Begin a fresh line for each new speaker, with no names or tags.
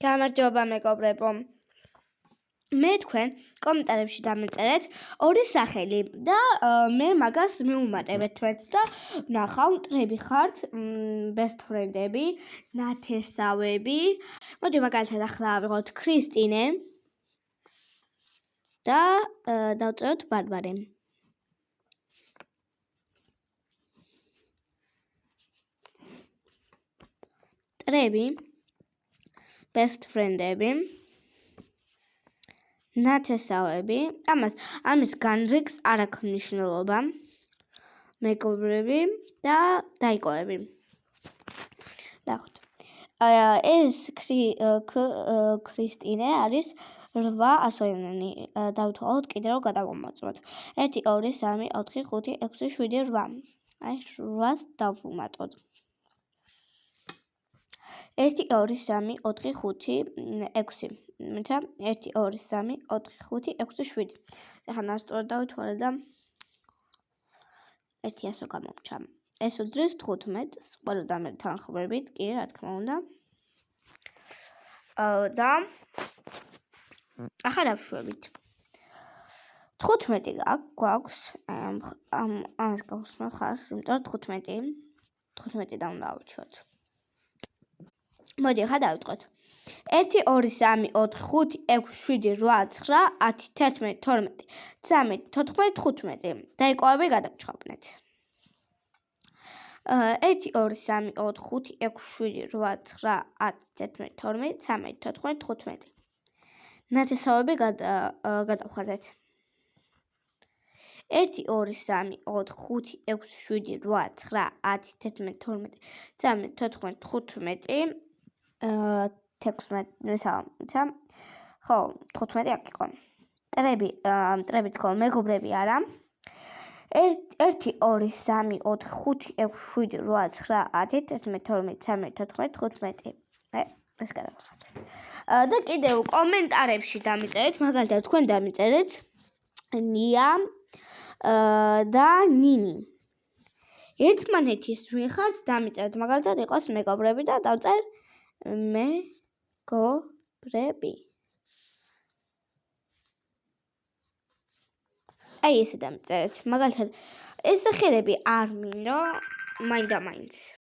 გამარჯობა მეგობრებო. მე თქვენ კომენტარებში დამეწერეთ ორი სახელი და მე მაგას მივუმატებთ თქვენს და ვნახავ მტრები ხართ, best friend-ები, ნათესავები. მოდი მაგალითად ახლა ავიღოთ ქრისტინე და დავწეროთ ბარბარე. მტრები, best friend-ები. ნათესავები, ამის განრიგს არ აქვს მნიშვნელობა, მეგობრები და დაიკავები. ნახოთ. ეს ქრისტინე არის 8 ასოებიანი. დავთვალოთ კიდე რომ გადავამოწმოთ. 1 2 3 4 5 6 7 8. აი 8-ს დავუმატოთ. 1 2 3 4 5 6. მეცა 1 2 3 4 5 6 7. ახლა ნასწორად დავითვალე და 100-ო გამომჩა. ეს უდრის 15-ს, ყველა დამერ თანხმობით, კი, რა თქმა უნდა. და ახლა დავშვებით. 15 გვაქვს, ამას გავხსნა ხას, იმიტომ 15 და უნდა ავუჩვოთ. მოდი ახლა დავიწყოთ. 1 2 3 4 5 6 7 8 9 10 11 12 13 14 15. დაიკავები გადავჩხავნეთ. 1 2 3 4 5 6 7 8 9 10 11 12 13 14 15. ნათესავები გადავხაზეთ. 1 2 3 4 5 6 7 8 9 10 11 12 13 14 15. 16 ხო 15 აქ იყო. მტრები თქო მეგობრები არა. 1 2 3 4 5 6 7 8 9 10 11 12 13 14 15. ეს გადავხატოთ. და კიდევ კომენტარებში დამიწერეთ, მაგალითად თქვენ დამიწერეთ ნია და ნინი. ერთმანეთის ვინ ხართ დამიწერეთ, მაგალითად იყოს მეგობრები და დავწერ მეგობრები. აი ესე დამიწერეთ, მაგალითად ეს სახელები არ მინდო, მაინდა-მაინც.